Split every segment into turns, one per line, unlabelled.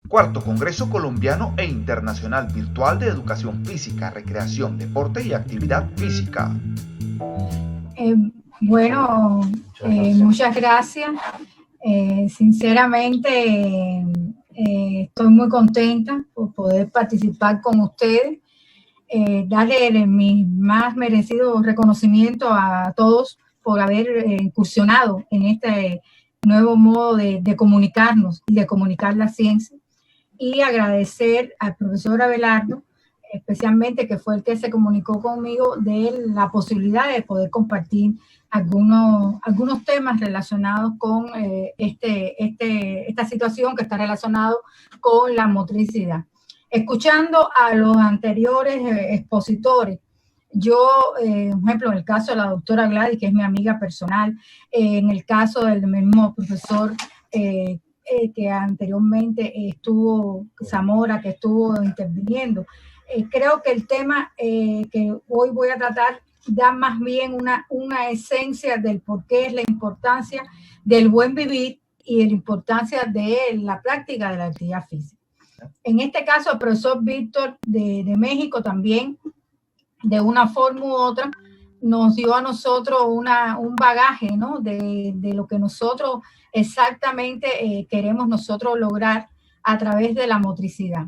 Cuarto Congreso Colombiano e Internacional Virtual de Educación Física, Recreación, Deporte y Actividad Física.
Eh, bueno, muchas gracias. Sinceramente, estoy muy contenta por poder participar con ustedes. Darle mi más merecido reconocimiento a todos por haber incursionado en este nuevo modo de comunicarnos y de comunicar la ciencia. Y agradecer al profesor Abelardo, especialmente que fue el que se comunicó conmigo de la posibilidad de poder compartir algunos temas relacionados con esta situación que está relacionado con la motricidad. Escuchando a los anteriores expositores, yo, por ejemplo, en el caso de la doctora Gladys, que es mi amiga personal, en el caso del mismo profesor que anteriormente estuvo Zamora, que estuvo interviniendo. Creo que el tema que hoy voy a tratar da más bien una esencia del por qué es la importancia del buen vivir y de la importancia de la práctica de la actividad física. En este caso, el profesor Víctor de México también, de una forma u otra, nos dio a nosotros un bagaje, ¿no? de lo que nosotros exactamente queremos nosotros lograr a través de la motricidad.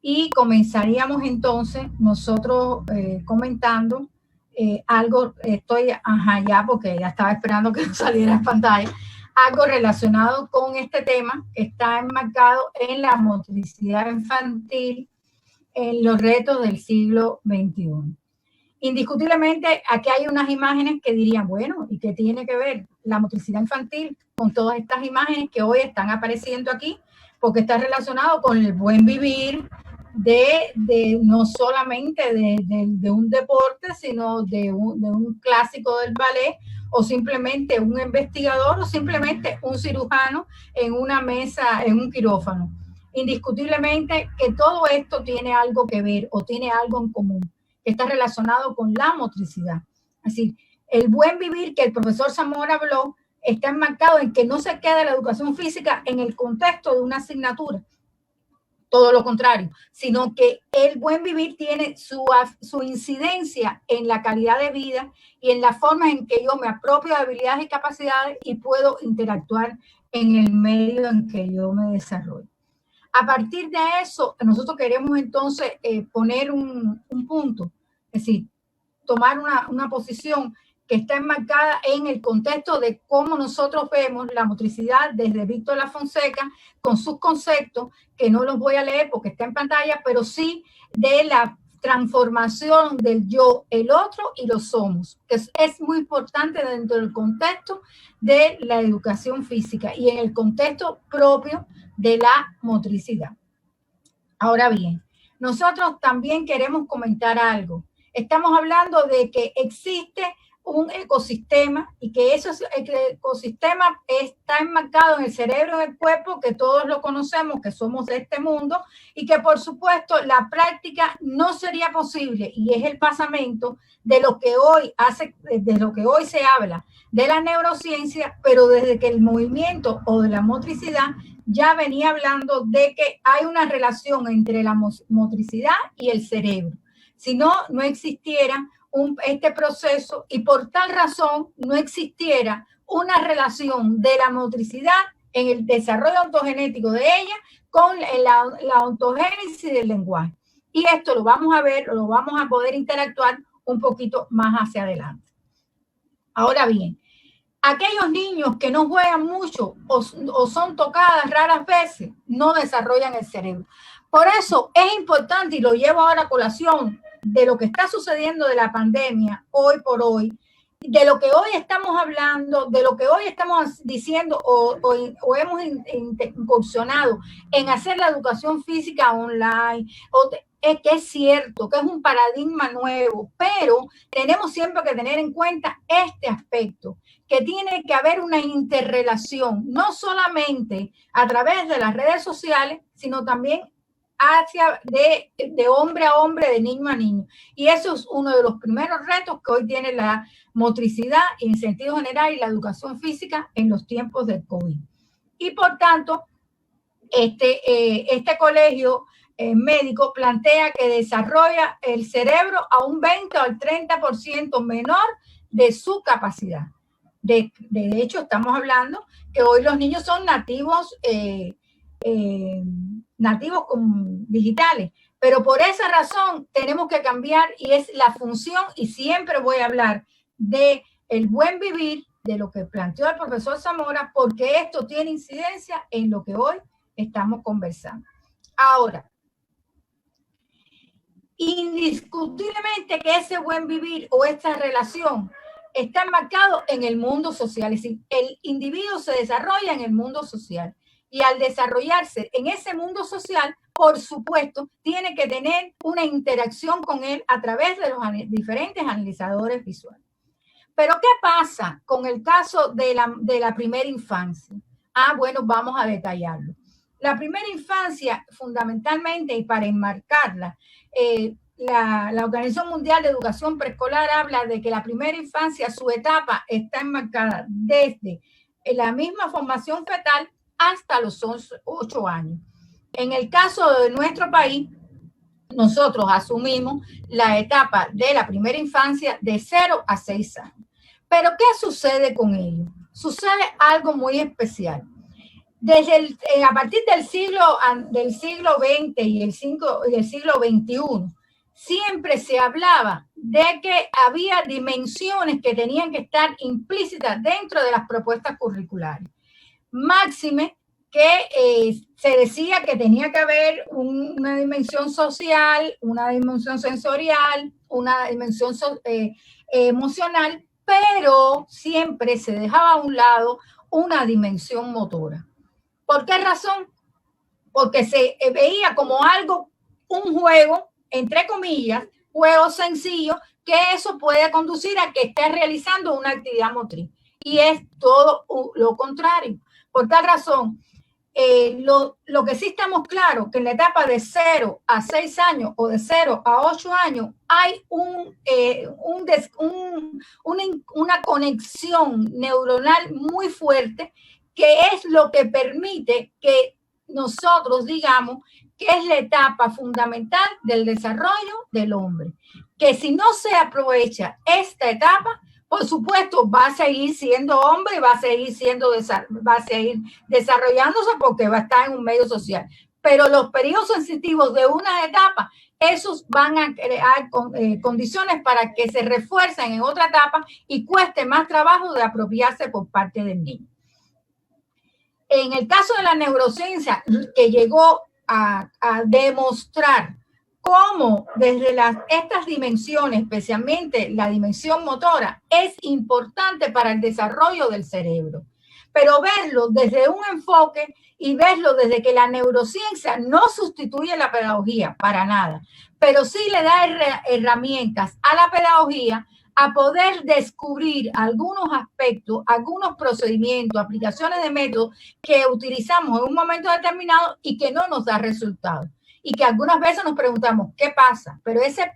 Y comenzaríamos entonces nosotros comentando algo, estoy ya porque ya estaba esperando que saliera en pantalla, algo relacionado con este tema que está enmarcado en la motricidad infantil en los retos del siglo XXI. Indiscutiblemente, aquí hay unas imágenes que dirían, bueno, ¿y qué tiene que ver la motricidad infantil con todas estas imágenes que hoy están apareciendo aquí? Porque está relacionado con el buen vivir no solamente de un deporte, sino de un clásico del ballet, o simplemente un investigador, o simplemente un cirujano en una mesa, en un quirófano. Indiscutiblemente que todo esto tiene algo que ver o tiene algo en común, que está relacionado con la motricidad. Así, el buen vivir que el profesor Zamora habló está enmarcado en que no se quede la educación física en el contexto de una asignatura, todo lo contrario, sino que el buen vivir tiene su incidencia en la calidad de vida y en la forma en que yo me apropio de habilidades y capacidades y puedo interactuar en el medio en que yo me desarrollo. A partir de eso, nosotros queremos entonces poner un punto, es decir, tomar una posición que está enmarcada en el contexto de cómo nosotros vemos la motricidad desde Víctor Lafonseca, con sus conceptos, que no los voy a leer porque está en pantalla, pero sí de la transformación del yo, el otro y los somos, que es muy importante dentro del contexto de la educación física y en el contexto propio de la motricidad. Ahora bien, nosotros también queremos comentar algo. Estamos hablando de que existe un ecosistema y que ese ecosistema está enmarcado en el cerebro y en el cuerpo, que todos lo conocemos, que somos de este mundo, y que por supuesto la práctica no sería posible, y es el basamento de lo que hoy se habla de la neurociencia, pero desde que el movimiento o de la motricidad ya venía hablando de que hay una relación entre la motricidad y el cerebro. Si no, no existiera este proceso, y por tal razón no existiera una relación de la motricidad en el desarrollo ontogenético de ella con la ontogénesis del lenguaje. Y esto lo vamos a ver, lo vamos a poder interactuar un poquito más hacia adelante. Ahora bien, aquellos niños que no juegan mucho o son tocadas raras veces, no desarrollan el cerebro. Por eso es importante, y lo llevo ahora a colación, de lo que está sucediendo de la pandemia hoy por hoy, de lo que hoy estamos hablando, de lo que hoy estamos diciendo o hemos incursionado en hacer la educación física online, es que es cierto que es un paradigma nuevo, pero tenemos siempre que tener en cuenta este aspecto, que tiene que haber una interrelación, no solamente a través de las redes sociales, sino también de hombre a hombre, de niño a niño. Y eso es uno de los primeros retos que hoy tiene la motricidad y en sentido general y la educación física en los tiempos del COVID. Y por tanto, Este colegio médico plantea que desarrolla el cerebro a un 20 o al 30% menor de su capacidad. De hecho, estamos hablando que hoy los niños son nativos, nativos digitales, pero por esa razón tenemos que cambiar y es la función, y siempre voy a hablar de el buen vivir, de lo que planteó el profesor Zamora, porque esto tiene incidencia en lo que hoy estamos conversando. Ahora, indiscutiblemente que ese buen vivir o esta relación está enmarcado en el mundo social, es decir, el individuo se desarrolla en el mundo social y al desarrollarse en ese mundo social, por supuesto, tiene que tener una interacción con él a través de los diferentes analizadores visuales. Pero ¿qué pasa con el caso de la primera infancia? Bueno, vamos a detallarlo. La primera infancia, fundamentalmente, y para enmarcarla, la Organización Mundial de Educación Preescolar habla de que la primera infancia, su etapa está enmarcada desde la misma formación fetal hasta los 8 años. En el caso de nuestro país, nosotros asumimos la etapa de la primera infancia de 0 a 6 años. Pero ¿qué sucede con ello? Sucede algo muy especial. A partir del siglo XX y el siglo XXI, siempre se hablaba de que había dimensiones que tenían que estar implícitas dentro de las propuestas curriculares. Máxime que se decía que tenía que haber una dimensión social, una dimensión sensorial, una dimensión emocional, pero siempre se dejaba a un lado una dimensión motora. ¿Por qué razón? Porque se veía como algo, un juego, entre comillas, juego sencillo, que eso puede conducir a que estés realizando una actividad motriz. Y es todo lo contrario. Por tal razón, lo que sí estamos claros, que en la etapa de 0 a 6 años o de 0 a 8 años hay una conexión neuronal muy fuerte, que es lo que permite que nosotros digamos que es la etapa fundamental del desarrollo del hombre. Que si no se aprovecha esta etapa, por supuesto, va a seguir siendo hombre, va a seguir desarrollándose porque va a estar en un medio social. Pero los periodos sensitivos de una etapa, esos van a crear condiciones para que se refuercen en otra etapa y cueste más trabajo de apropiarse por parte del niño. En el caso de la neurociencia, que llegó a demostrar cómo desde estas dimensiones, especialmente la dimensión motora, es importante para el desarrollo del cerebro. Pero verlo desde un enfoque y verlo desde que la neurociencia no sustituye la pedagogía para nada, pero sí le da herramientas a la pedagogía a poder descubrir algunos aspectos, algunos procedimientos, aplicaciones de métodos que utilizamos en un momento determinado y que no nos da resultados. Y que algunas veces nos preguntamos, ¿qué pasa? Pero esa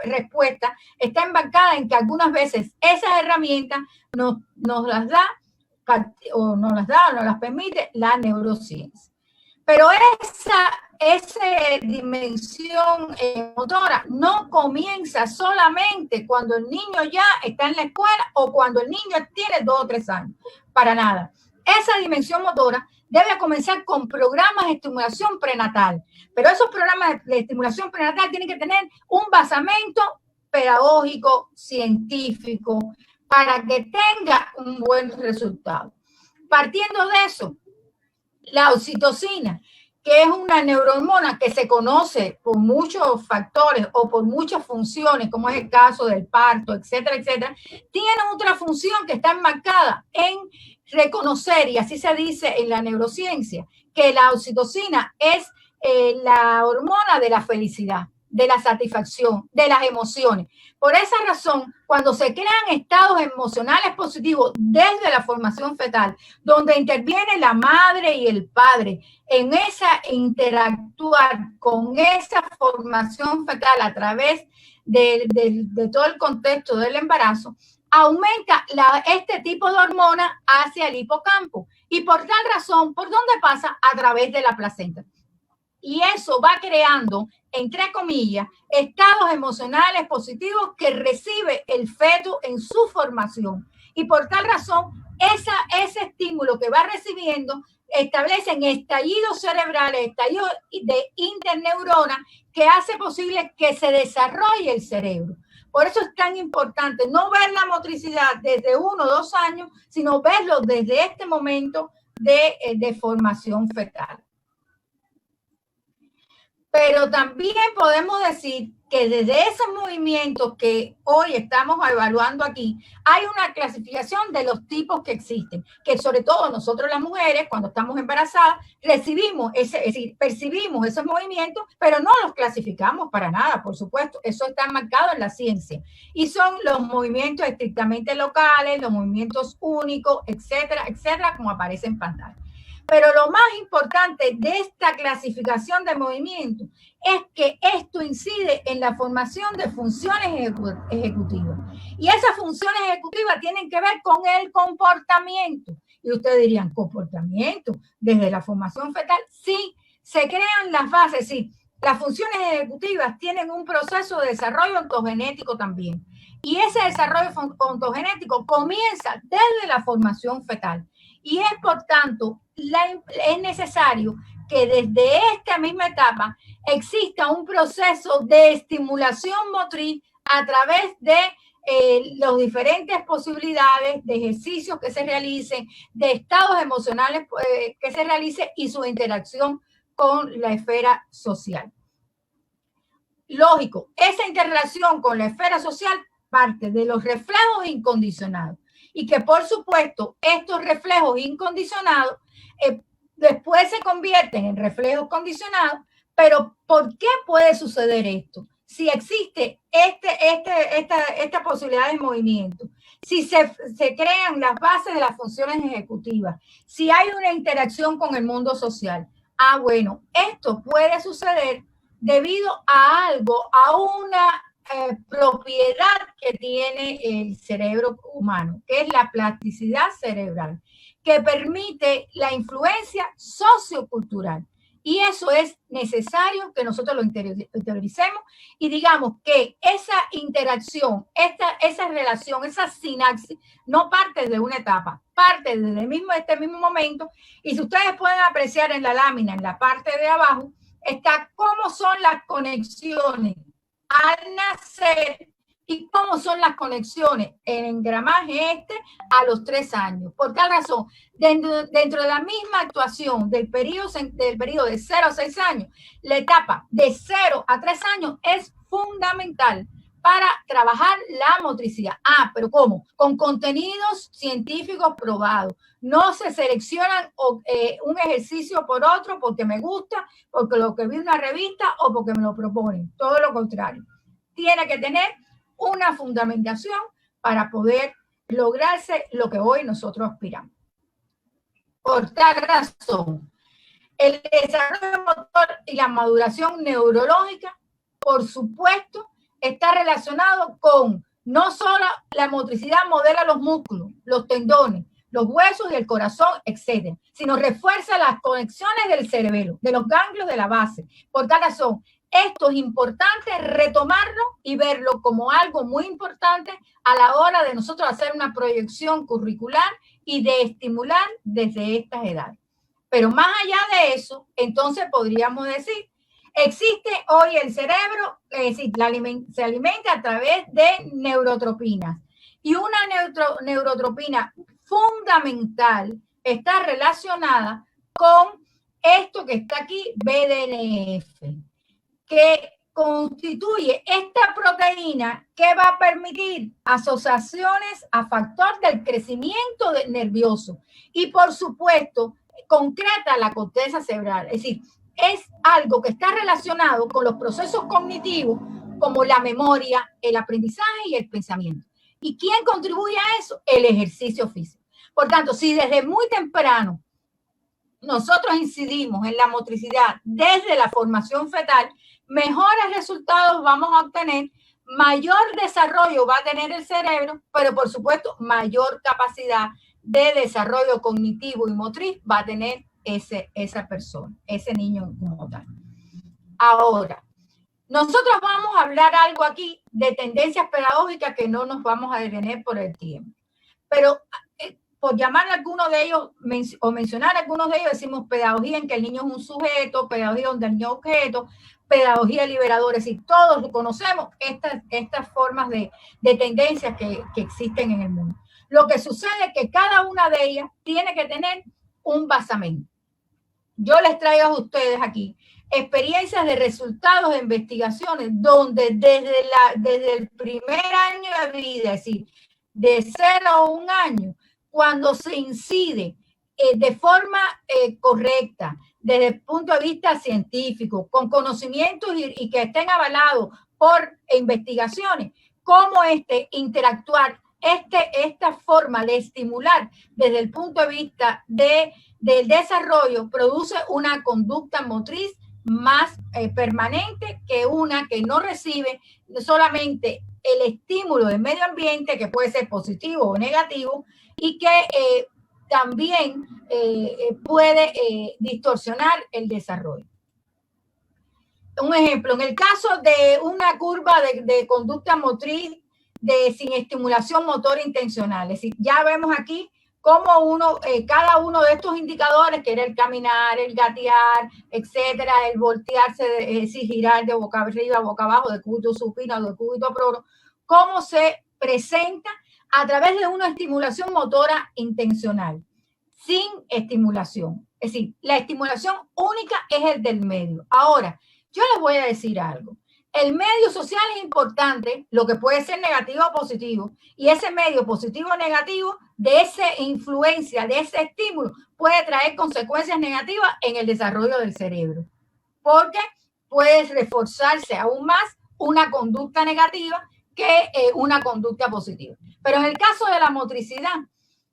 respuesta está embarcada en que algunas veces esas herramientas nos las da o nos las permite la neurociencia. Pero esa dimensión motora no comienza solamente cuando el niño ya está en la escuela o cuando el niño tiene 2 o 3 años. Para nada. Esa dimensión motora debe comenzar con programas de estimulación prenatal. Pero esos programas de estimulación prenatal tienen que tener un basamento pedagógico, científico, para que tenga un buen resultado. Partiendo de eso, la oxitocina, que es una neurohormona que se conoce por muchos factores o por muchas funciones, como es el caso del parto, etcétera, etcétera, tiene otra función que está enmarcada en reconocer, y así se dice en la neurociencia, que la oxitocina es la hormona de la felicidad, de la satisfacción, de las emociones. Por esa razón, cuando se crean estados emocionales positivos desde la formación fetal, donde interviene la madre y el padre en esa interactuar con esa formación fetal a través de todo el contexto del embarazo, aumenta este tipo de hormona hacia el hipocampo. Y por tal razón, ¿por dónde pasa? A través de la placenta. Y eso va creando, entre comillas, estados emocionales positivos que recibe el feto en su formación. Y por tal razón, ese estímulo que va recibiendo establecen estallidos cerebrales, estallidos de interneuronas que hace posible que se desarrolle el cerebro. Por eso es tan importante no ver la motricidad desde 1 o 2 años, sino verlo desde este momento de formación fetal. Pero también podemos decir que desde esos movimientos que hoy estamos evaluando aquí, hay una clasificación de los tipos que existen, que sobre todo nosotros las mujeres, cuando estamos embarazadas, percibimos esos movimientos, pero no los clasificamos para nada, por supuesto. Eso está marcado en la ciencia. Y son los movimientos estrictamente locales, los movimientos únicos, etcétera, etcétera, como aparece en pantalla. Pero lo más importante de esta clasificación de movimientos es que esto incide en la formación de funciones ejecutivas. Y esas funciones ejecutivas tienen que ver con el comportamiento. Y ustedes dirían, ¿comportamiento? Desde la formación fetal, sí, se crean las bases, sí. Las funciones ejecutivas tienen un proceso de desarrollo ontogenético también. Y ese desarrollo ontogenético comienza desde la formación fetal. Y es, por tanto, es necesario que desde esta misma etapa exista un proceso de estimulación motriz a través de las diferentes posibilidades de ejercicios que se realicen, de estados emocionales que se realicen y su interacción con la esfera social. Lógico, esa interrelación con la esfera social parte de los reflejos incondicionados y que, por supuesto, estos reflejos incondicionados después se convierten en reflejos condicionados. Pero ¿por qué puede suceder esto? Si existe esta posibilidad de movimiento, si se crean las bases de las funciones ejecutivas, si hay una interacción con el mundo social. Bueno, esto puede suceder debido a algo, a una propiedad que tiene el cerebro humano, que es la plasticidad cerebral, que permite la influencia sociocultural. Y eso es necesario que nosotros lo interioricemos y digamos que esa interacción, esa relación, esa sinapsis, no parte de una etapa, parte desde este mismo momento. Y si ustedes pueden apreciar en la lámina, en la parte de abajo, está cómo son las conexiones al nacer y cómo son las conexiones en engramaje a los 3 años. Por tal razón, dentro de la misma actuación del periodo de 0 a 6 años, la etapa de 0 a 3 años es fundamental para trabajar la motricidad. Pero ¿cómo? Con contenidos científicos probados. No se seleccionan un ejercicio por otro porque me gusta, porque lo que vi en una revista o porque me lo proponen. Todo lo contrario. Tiene que tener una fundamentación para poder lograrse lo que hoy nosotros aspiramos. Por tal razón, el desarrollo motor y la maduración neurológica, por supuesto, está relacionado con no solo la motricidad modela los músculos, los tendones, los huesos y el corazón, etc., sino refuerza las conexiones del cerebelo, de los ganglios de la base. Por tal razón, esto es importante retomarlo y verlo como algo muy importante a la hora de nosotros hacer una proyección curricular y de estimular desde estas edades. Pero más allá de eso, entonces podríamos decir, existe hoy el cerebro, se alimenta a través de neurotropinas. Y una neurotropina fundamental está relacionada con esto que está aquí, BDNF, que constituye esta proteína que va a permitir asociaciones a factor del crecimiento nervioso y, por supuesto, concreta la corteza cerebral. Es decir, es algo que está relacionado con los procesos cognitivos como la memoria, el aprendizaje y el pensamiento. ¿Y quién contribuye a eso? El ejercicio físico. Por tanto, si desde muy temprano nosotros incidimos en la motricidad desde la formación fetal, mejores resultados vamos a obtener mayor desarrollo va a tener el cerebro, pero por supuesto mayor capacidad de desarrollo cognitivo y motriz va a tener esa persona, ese niño como tal. Ahora, nosotros vamos a hablar algo aquí de tendencias pedagógicas que no nos vamos a detener por el tiempo. Pero por llamar a algunos de ellos o mencionar a algunos de ellos, decimos pedagogía en que el niño es un sujeto, pedagogía donde el niño es objeto, pedagogía liberadora, es decir, todos conocemos estas formas de tendencias que existen en el mundo. Lo que sucede es que cada una de ellas tiene que tener un basamento. Yo les traigo a ustedes aquí experiencias de resultados de investigaciones donde desde el primer año de vida, es decir, de 0 a 1 año, cuando se incide de forma correcta, desde el punto de vista científico, con conocimientos y que estén avalados por investigaciones, cómo interactuar, esta forma de estimular desde el punto de vista del desarrollo produce una conducta motriz más permanente que una que no recibe solamente el estímulo del medio ambiente, que puede ser positivo o negativo, y que también puede distorsionar el desarrollo. Un ejemplo, en el caso de una curva de conducta motriz sin estimulación motora intencional, es decir, ya vemos aquí cómo cada uno de estos indicadores, que era el caminar, el gatear, etcétera, el voltearse, es decir, girar de boca arriba a boca abajo, de cúbito supino, de cúbito prono, cómo se presenta a través de una estimulación motora intencional, sin estimulación. Es decir, la estimulación única es el del medio. Ahora, yo les voy a decir algo. El medio social es importante, lo que puede ser negativo o positivo, y ese medio positivo o negativo, de esa influencia, de ese estímulo, puede traer consecuencias negativas en el desarrollo del cerebro, porque puede reforzarse aún más una conducta negativa que una conducta positiva. Pero en el caso de la motricidad,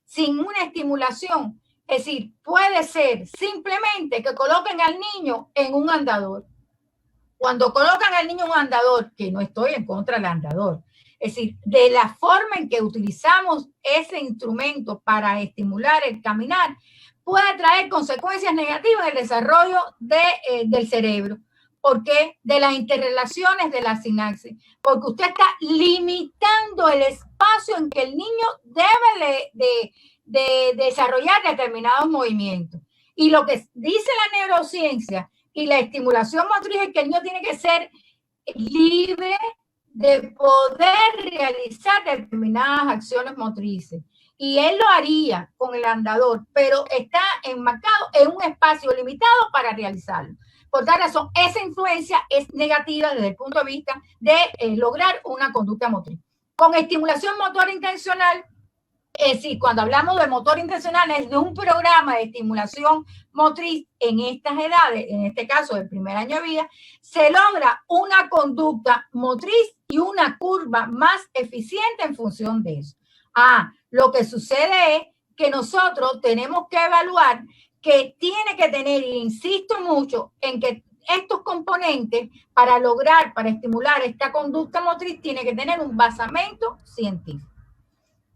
sin una estimulación, es decir, puede ser simplemente que coloquen al niño en un andador. Cuando colocan al niño en un andador, que no estoy en contra del andador, es decir, de la forma en que utilizamos ese instrumento para estimular el caminar, puede traer consecuencias negativas en el desarrollo del cerebro. ¿Por qué? De las interrelaciones de la sinapsis. Porque usted está limitando el espacio en que el niño debe de desarrollar determinados movimientos. Y lo que dice la neurociencia y la estimulación motriz es que el niño tiene que ser libre de poder realizar determinadas acciones motrices. Y él lo haría con el andador, pero está enmarcado en un espacio limitado para realizarlo. Por tal razón, esa influencia es negativa desde el punto de vista de lograr una conducta motriz. Con estimulación motora intencional, es decir, cuando hablamos de motor intencional, es de un programa de estimulación motriz en estas edades, en este caso del primer año de vida, se logra una conducta motriz y una curva más eficiente en función de eso. Lo que sucede es que nosotros tenemos que evaluar que tiene que tener, y insisto mucho en que estos componentes para estimular esta conducta motriz, tiene que tener un basamento científico.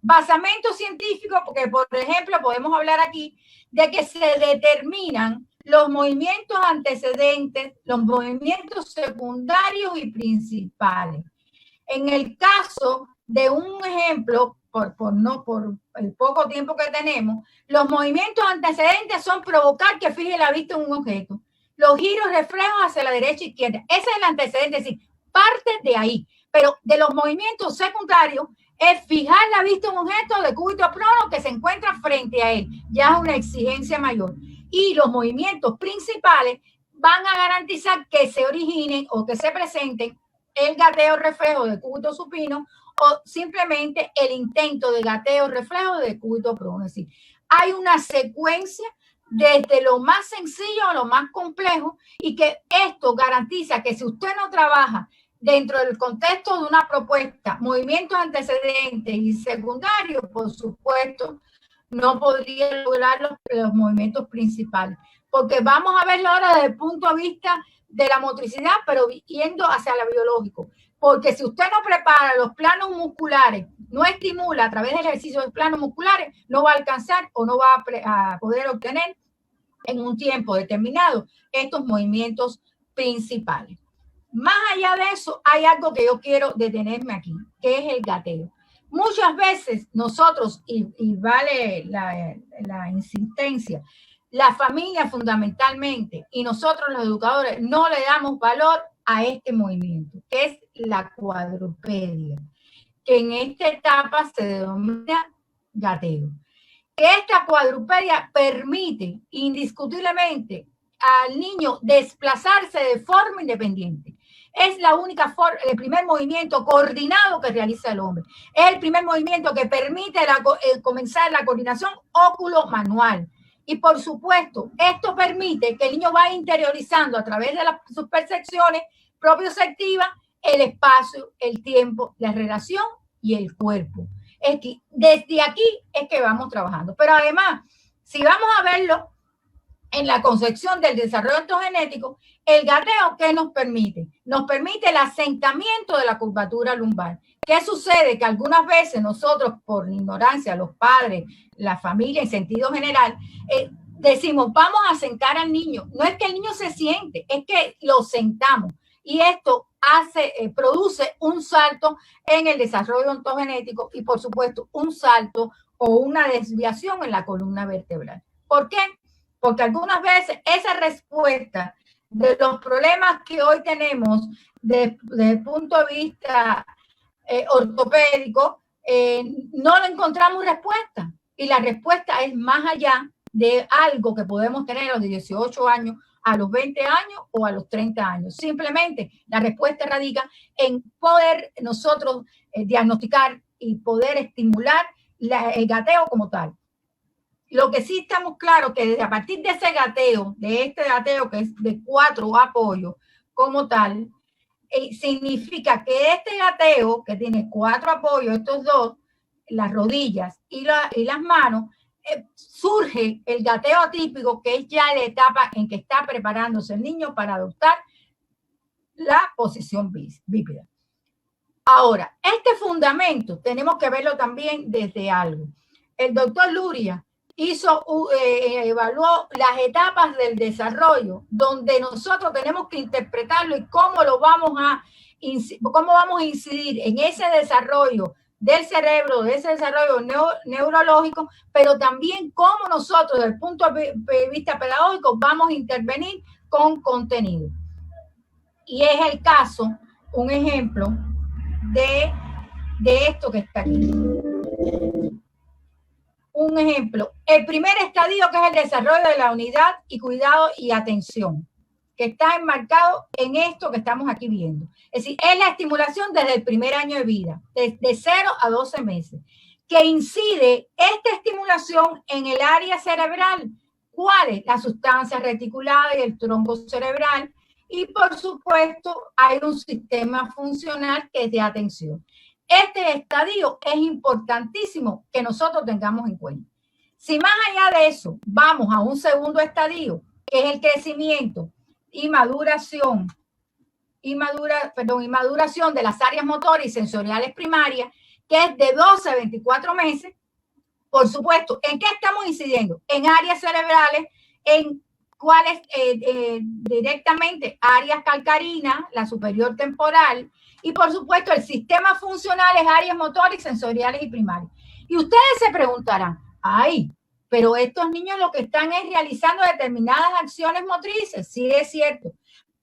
Basamento científico, porque por ejemplo podemos hablar aquí de que se determinan los movimientos antecedentes, los movimientos secundarios y principales. En el caso de un ejemplo, por el poco tiempo que tenemos, los movimientos antecedentes son provocar que fije la vista en un objeto. Los giros reflejos hacia la derecha e izquierda. Ese es el antecedente, es decir, parte de ahí. Pero de los movimientos secundarios es fijar la vista en un objeto de cúbito prono que se encuentra frente a él. Ya es una exigencia mayor. Y los movimientos principales van a garantizar que se originen o que se presenten el gateo reflejo de cúbito supino o simplemente el intento de gateo reflejo de cúbito prono. Es decir, hay una secuencia desde lo más sencillo a lo más complejo, y que esto garantiza que si usted no trabaja dentro del contexto de una propuesta, movimientos antecedentes y secundarios, por supuesto, no podría lograr los movimientos principales. Porque vamos a verlo ahora desde el punto de vista de la motricidad, pero yendo hacia lo biológico. Porque si usted no prepara los planos musculares, no estimula a través del ejercicio de planos musculares, no va a alcanzar o no va a poder obtener en un tiempo determinado estos movimientos principales. Más allá de eso, hay algo que yo quiero detenerme aquí, que es el gateo. Muchas veces nosotros, y vale la insistencia, la familia fundamentalmente y nosotros los educadores no le damos valor a este movimiento, que es la cuadrupedia, que en esta etapa se denomina gateo. Que esta cuadrupedia permite indiscutiblemente al niño desplazarse de forma independiente. Es la única forma, el primer movimiento coordinado que realiza el hombre. Es el primer movimiento que permite comenzar la coordinación óculo-manual. Y por supuesto, esto permite que el niño vaya interiorizando a través de sus percepciones propioceptivas el espacio, el tiempo, la relación y el cuerpo. Es que desde aquí es que vamos trabajando. Pero además, si vamos a verlo en la concepción del desarrollo ontogenético, el gateo, ¿qué nos permite? Nos permite el asentamiento de la curvatura lumbar. ¿Qué sucede? Que algunas veces nosotros, por ignorancia, los padres, la familia en sentido general, decimos, vamos a sentar al niño. No es que el niño se siente, es que lo sentamos. Y esto produce un salto en el desarrollo ontogenético y, por supuesto, un salto o una desviación en la columna vertebral. ¿Por qué? Porque algunas veces esa respuesta de los problemas que hoy tenemos desde el punto de vista ortopédico, no le encontramos respuesta. Y la respuesta es más allá de algo que podemos tener a los 18 años, a los 20 años o a los 30 años. Simplemente la respuesta radica en poder nosotros diagnosticar y poder estimular el gateo como tal. Lo que sí estamos claros que desde a partir de ese gateo, de este gateo que es de 4 apoyos como tal, significa que este gateo que tiene 4 apoyos, estos dos, las rodillas y las manos, surge el gateo atípico, que es ya la etapa en que está preparándose el niño para adoptar la posición bípeda. Ahora, este fundamento tenemos que verlo también desde algo. El doctor Luria evaluó las etapas del desarrollo, donde nosotros tenemos que interpretarlo y cómo vamos a incidir en ese desarrollo del cerebro, de ese desarrollo neurológico, pero también cómo nosotros, desde el punto de vista pedagógico, vamos a intervenir con contenido. Y es el caso, un ejemplo de esto que está aquí. Un ejemplo, el primer estadio, que es el desarrollo de la unidad y cuidado y atención, que está enmarcado en esto que estamos aquí viendo. Es decir, es la estimulación desde el primer año de vida, de 0 a 12 meses, que incide esta estimulación en el área cerebral. ¿Cuáles? Las sustancias reticuladas y el tronco cerebral. Y, por supuesto, hay un sistema funcional que es de atención. Este estadio es importantísimo que nosotros tengamos en cuenta. Si más allá de eso vamos a un segundo estadio, que es el crecimiento y maduración de las áreas motoras y sensoriales primarias, que es de 12 a 24 meses, por supuesto, ¿en qué estamos incidiendo? En áreas cerebrales, en cuáles directamente áreas calcarinas, la superior temporal, y por supuesto el sistema funcional es áreas motoras, sensoriales y primarias. Y ustedes se preguntarán, ay, pero estos niños lo que están es realizando determinadas acciones motrices. Sí, es cierto,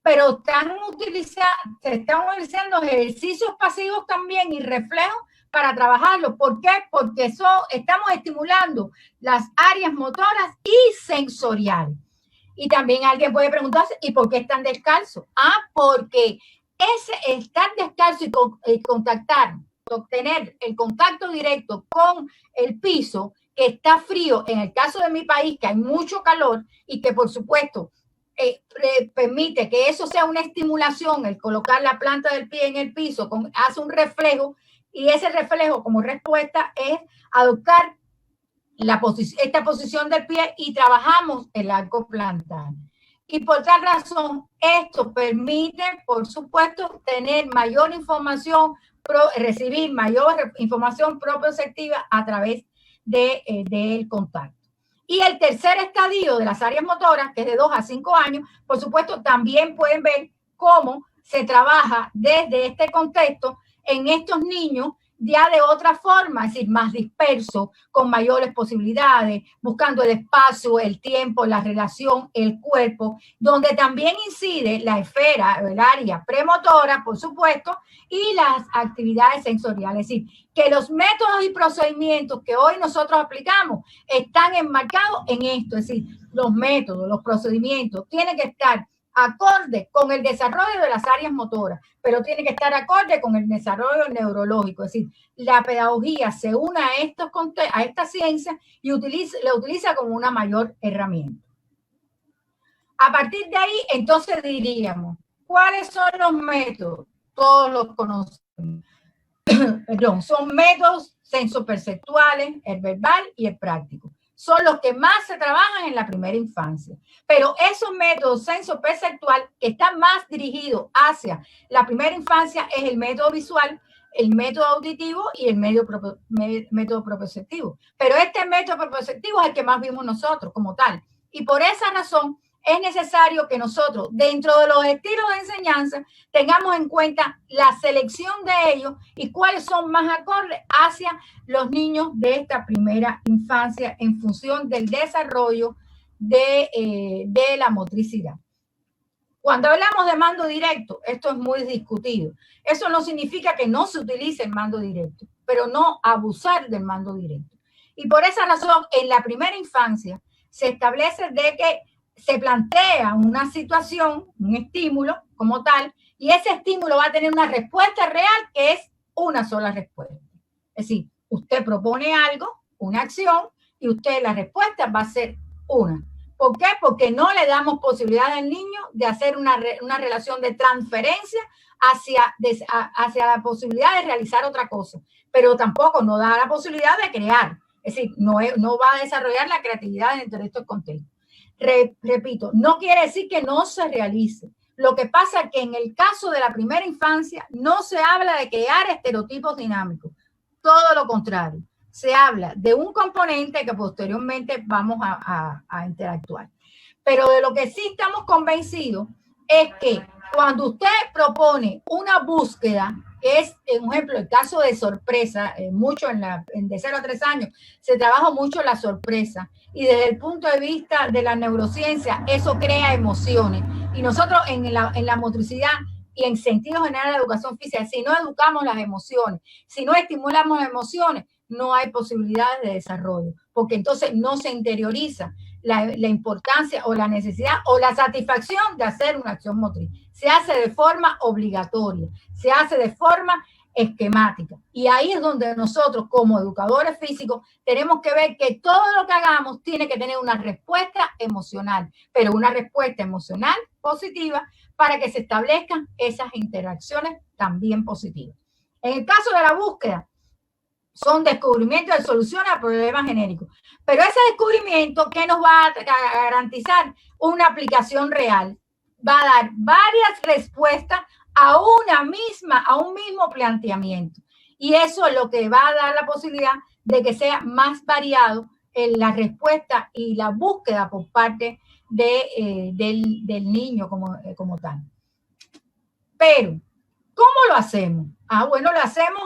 pero se están utilizando ejercicios pasivos también y reflejos para trabajarlo. ¿Por qué? Porque estamos estimulando las áreas motoras y sensoriales. Y también alguien puede preguntarse, ¿y por qué están descalzos? Porque ese estar descalzo y obtener el contacto directo con el piso, que está frío, en el caso de mi país, que hay mucho calor y que por supuesto permite que eso sea una estimulación, el colocar la planta del pie en el piso, hace un reflejo, y ese reflejo como respuesta es adoptar esta posición del pie y trabajamos el arco plantar. Y por tal razón, esto permite, por supuesto, tener mayor información, recibir mayor información proprioceptiva a través del contacto. Y el tercer estadio de las áreas motoras, que es de 2 a 5 años, por supuesto, también pueden ver cómo se trabaja desde este contexto en estos niños ya de otra forma, es decir, más disperso, con mayores posibilidades, buscando el espacio, el tiempo, la relación, el cuerpo, donde también incide la esfera, el área premotora, por supuesto, y las actividades sensoriales. Es decir, que los métodos y procedimientos que hoy nosotros aplicamos están enmarcados en esto, es decir, los métodos, los procedimientos tienen que estar acorde con el desarrollo de las áreas motoras, pero tiene que estar acorde con el desarrollo neurológico. Es decir, la pedagogía se une a esta ciencia y la utiliza como una mayor herramienta. A partir de ahí, entonces diríamos, ¿cuáles son los métodos? Todos los conocemos. Perdón, son métodos sensoperceptuales, el verbal y el práctico. Son los que más se trabajan en la primera infancia. Pero esos métodos sensoperceptual que están más dirigidos hacia la primera infancia es el método visual, el método auditivo y el método propioceptivo. Pero este método propioceptivo es el que más vimos nosotros como tal. Y por esa razón es necesario que nosotros, dentro de los estilos de enseñanza, tengamos en cuenta la selección de ellos y cuáles son más acordes hacia los niños de esta primera infancia en función del desarrollo de la motricidad. Cuando hablamos de mando directo, esto es muy discutido. Eso no significa que no se utilice el mando directo, pero no abusar del mando directo. Y por esa razón, en la primera infancia, se establece de que se plantea una situación, un estímulo como tal, y ese estímulo va a tener una respuesta real que es una sola respuesta. Es decir, usted propone algo, una acción, y usted la respuesta va a ser una. ¿Por qué? Porque no le damos posibilidad al niño de hacer una relación de transferencia hacia la posibilidad de realizar otra cosa, pero tampoco nos da la posibilidad de crear. Es decir, no va a desarrollar la creatividad dentro de estos contextos. Repito, no quiere decir que no se realice. Lo que pasa es que en el caso de la primera infancia no se habla de crear estereotipos dinámicos. Todo lo contrario. Se habla de un componente que posteriormente vamos a interactuar. Pero de lo que sí estamos convencidos es que cuando usted propone una búsqueda, que es, por ejemplo, el caso de sorpresa, mucho de 0 a 3 años, se trabaja mucho la sorpresa. Y desde el punto de vista de la neurociencia, eso crea emociones. Y nosotros en la motricidad y en sentido general de la educación física, si no educamos las emociones, si no estimulamos las emociones, no hay posibilidades de desarrollo, porque entonces no se interioriza la importancia o la necesidad o la satisfacción de hacer una acción motriz. Se hace de forma obligatoria, se hace de forma esquemática. Y ahí es donde nosotros, como educadores físicos, tenemos que ver que todo lo que hagamos tiene que tener una respuesta emocional, pero una respuesta emocional positiva para que se establezcan esas interacciones también positivas. En el caso de la búsqueda, son descubrimientos de soluciones a problemas genéricos. Pero ese descubrimiento, ¿qué nos va a garantizar? Una aplicación real. Va a dar varias respuestas a un mismo planteamiento. Y eso es lo que va a dar la posibilidad de que sea más variado en la respuesta y la búsqueda por parte del niño como tal. Pero, ¿cómo lo hacemos? Bueno, lo hacemos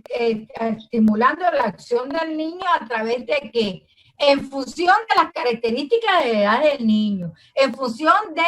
estimulando la acción del niño a través de que, en función de las características de edad del niño, en función de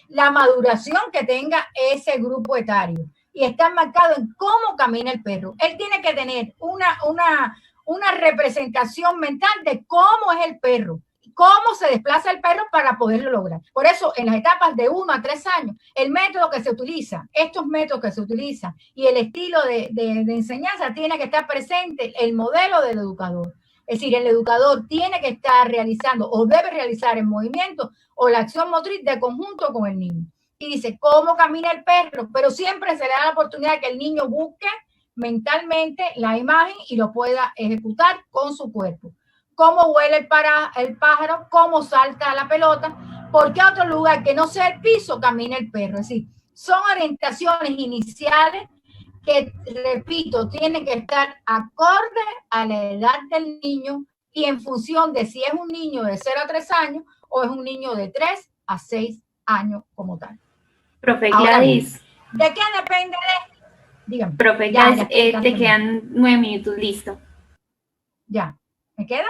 la maduración que tenga ese grupo etario, y está enmarcado en cómo camina el perro. Él tiene que tener una representación mental de cómo es el perro, cómo se desplaza el perro para poderlo lograr. Por eso, en las etapas de 1 a 3 años, el método que se utiliza, estos métodos que se utilizan y el estilo de enseñanza tiene que estar presente el modelo del educador. Es decir, el educador tiene que estar realizando o debe realizar el movimiento o la acción motriz de conjunto con el niño. Y dice, ¿cómo camina el perro? Pero siempre se le da la oportunidad de que el niño busque mentalmente la imagen y lo pueda ejecutar con su cuerpo. Cómo huele el pájaro, cómo salta la pelota, ¿Por qué a otro lugar que no sea el piso camina el perro? Es decir, son orientaciones iniciales que, repito, tienen que estar acorde a la edad del niño y en función de si es un niño de 0 a 3 años o es un niño de 3 a 6 años como tal.
Profe
Ahora bien,
Gladys.
¿de qué depende de esto? Dígame.
Profe Gladys, te quedan 9 minutos, listo.
Ya, ¿me quedan?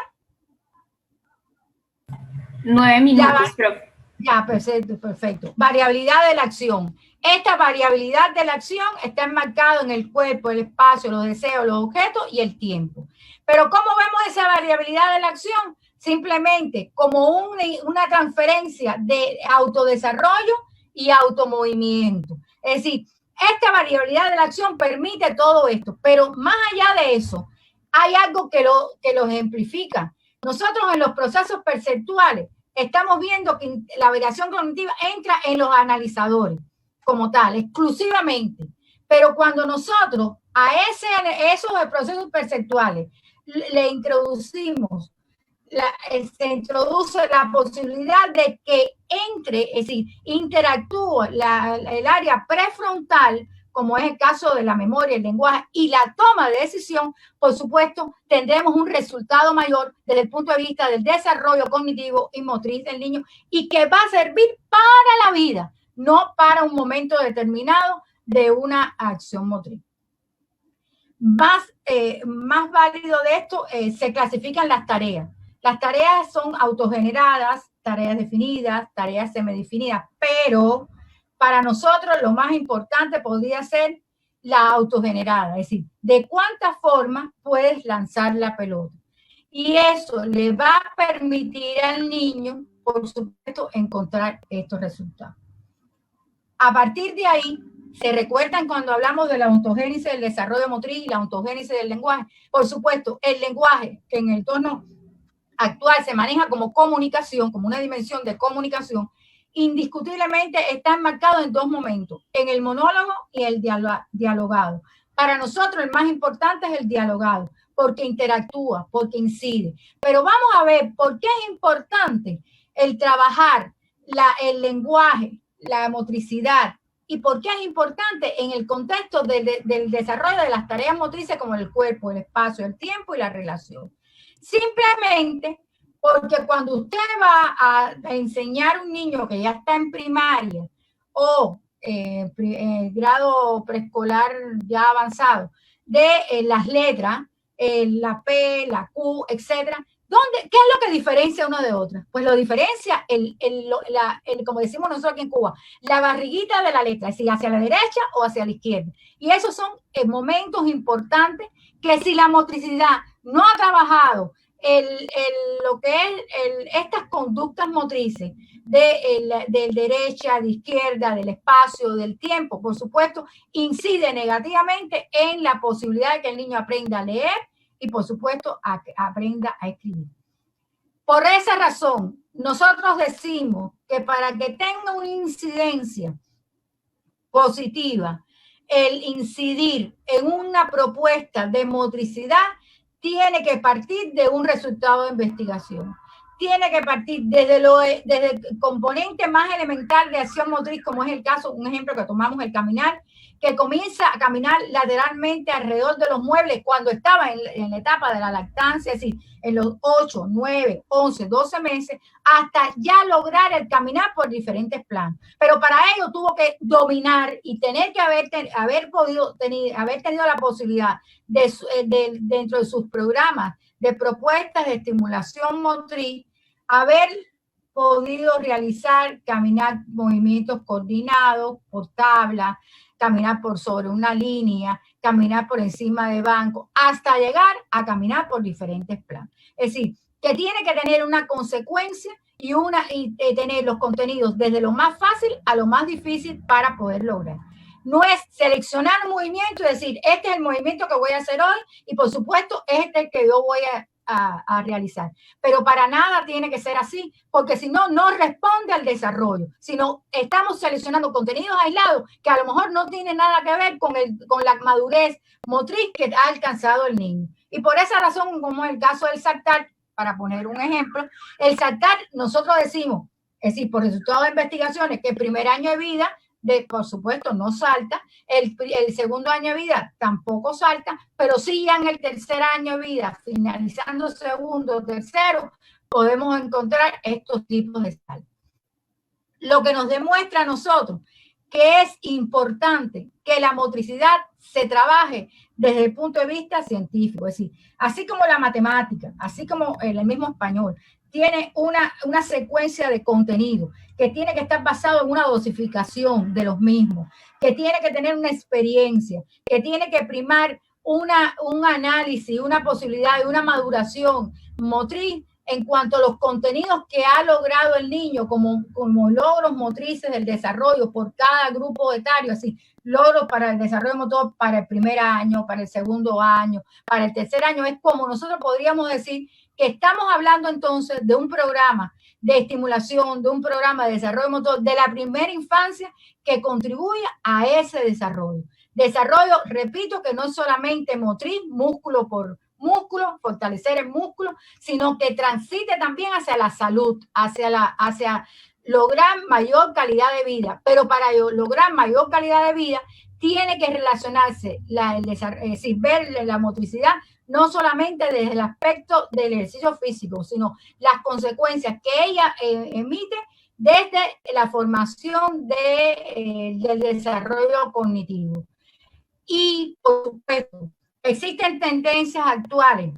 9 minutos, profe.
Ya, perfecto. Variabilidad de la acción. Esta variabilidad de la acción está enmarcada en el cuerpo, el espacio, los deseos, los objetos y el tiempo. Pero ¿cómo vemos esa variabilidad de la acción? Simplemente como una transferencia de autodesarrollo y automovimiento. Es decir, esta variabilidad de la acción permite todo esto, pero más allá de eso, hay algo que lo ejemplifica. Nosotros en los procesos perceptuales estamos viendo que la variación cognitiva entra en los analizadores como tal, exclusivamente. Pero cuando nosotros a esos procesos perceptuales le introducimos, se introduce la posibilidad de que entre, es decir, interactúa el área prefrontal, como es el caso de la memoria, el lenguaje y la toma de decisión, por supuesto, tendremos un resultado mayor desde el punto de vista del desarrollo cognitivo y motriz del niño y que va a servir para la vida, no para un momento determinado de una acción motriz. Más válido de esto, se clasifican las tareas. Las tareas son autogeneradas, tareas definidas, tareas semidefinidas, pero para nosotros lo más importante podría ser la autogenerada, es decir, de cuántas formas puedes lanzar la pelota. Y eso le va a permitir al niño, por supuesto, encontrar estos resultados. A partir de ahí, ¿se recuerdan cuando hablamos de la ontogénesis del desarrollo motriz y la ontogénesis del lenguaje? Por supuesto, el lenguaje, que en el entorno actual se maneja como comunicación, como una dimensión de comunicación, indiscutiblemente está enmarcado en dos momentos, en el monólogo y el dialogado. Para nosotros el más importante es el dialogado, porque interactúa, porque incide. Pero vamos a ver por qué es importante el trabajar el lenguaje, la motricidad, y por qué es importante en el contexto del desarrollo de las tareas motrices como el cuerpo, el espacio, el tiempo y la relación. Simplemente porque cuando usted va a enseñar a un niño que ya está en primaria o grado preescolar ya avanzado de las letras, la P, la Q, etcétera, ¿qué es lo que diferencia uno de otro? Pues lo diferencia, como decimos nosotros aquí en Cuba, la barriguita de la letra, es decir, hacia la derecha o hacia la izquierda. Y esos son momentos importantes que si la motricidad no ha trabajado lo que es estas conductas motrices de derecha, de izquierda, del espacio, del tiempo, por supuesto, incide negativamente en la posibilidad de que el niño aprenda a leer y, por supuesto, aprenda a escribir. Por esa razón, nosotros decimos que para que tenga una incidencia positiva, el incidir en una propuesta de motricidad tiene que partir de un resultado de investigación. Tiene que partir desde el componente más elemental de acción motriz, como es el caso, un ejemplo que tomamos, el caminar, que comienza a caminar lateralmente alrededor de los muebles cuando estaba en la etapa de la lactancia, es decir, en los 8, 9, 11, 12 meses, hasta ya lograr el caminar por diferentes planos. Pero para ello tuvo que dominar y tener que haber tenido la posibilidad dentro de sus programas de propuestas de estimulación motriz, haber podido realizar, caminar movimientos coordinados por tabla, caminar por sobre una línea, caminar por encima de bancos, hasta llegar a caminar por diferentes planos. Es decir, que tiene que tener una consecuencia y tener los contenidos desde lo más fácil a lo más difícil para poder lograr. No es seleccionar un movimiento y decir, este es el movimiento que voy a hacer hoy y por supuesto este es el que yo voy a realizar. Pero para nada tiene que ser así, porque si no, no responde al desarrollo, sino estamos seleccionando contenidos aislados que a lo mejor no tienen nada que ver con la madurez motriz que ha alcanzado el niño. Y por esa razón, como es el caso del saltar, para poner un ejemplo, el saltar, nosotros decimos, Es decir, por resultado de investigaciones, que el primer año de vida, por supuesto, no salta, el segundo año de vida tampoco salta, pero sí ya en el tercer año de vida, finalizando segundo, tercero, podemos encontrar estos tipos de salto. Lo que nos demuestra a nosotros que es importante que la motricidad se trabaje desde el punto de vista científico, es decir, así como la matemática, así como el mismo español, tiene una secuencia de contenido que tiene que estar basado en una dosificación de los mismos, que tiene que tener una experiencia, que tiene que primar un análisis, una posibilidad de una maduración motriz en cuanto a los contenidos que ha logrado el niño como logros motrices del desarrollo por cada grupo etario, así, logros para el desarrollo motor para el primer año, para el segundo año, para el tercer año, es como nosotros podríamos decir que estamos hablando entonces de un programa de estimulación, de un programa de desarrollo motor de la primera infancia que contribuye a ese desarrollo. Desarrollo, repito, que no es solamente motriz, músculo por músculo, fortalecer el músculo, sino que transite también hacia la salud, hacia lograr mayor calidad de vida. Pero para lograr mayor calidad de vida, tiene que relacionarse, es decir, ver la motricidad no solamente desde el aspecto del ejercicio físico, sino las consecuencias que ella emite desde la formación del desarrollo cognitivo. Y, por supuesto, existen tendencias actuales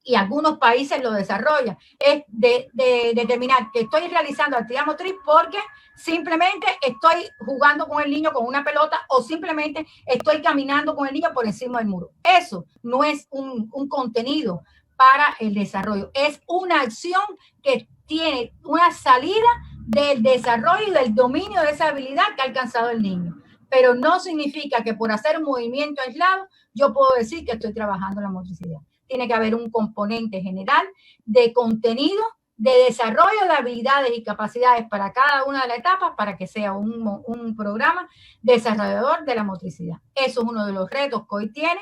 y algunos países lo desarrollan, es de determinar que estoy realizando actividad motriz porque simplemente estoy jugando con el niño con una pelota o simplemente estoy caminando con el niño por encima del muro. Eso no es un contenido para el desarrollo, es una acción que tiene una salida del desarrollo y del dominio de esa habilidad que ha alcanzado el niño. Pero no significa que por hacer un movimiento aislado yo puedo decir que estoy trabajando la motricidad. Tiene que haber un componente general de contenido, de desarrollo de habilidades y capacidades para cada una de las etapas para que sea un programa desarrollador de la motricidad. Eso es uno de los retos que hoy tiene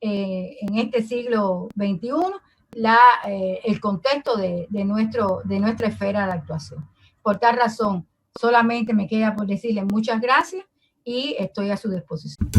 en este siglo XXI el contexto de nuestra esfera de actuación. Por tal razón, solamente me queda por decirle muchas gracias y estoy a su disposición.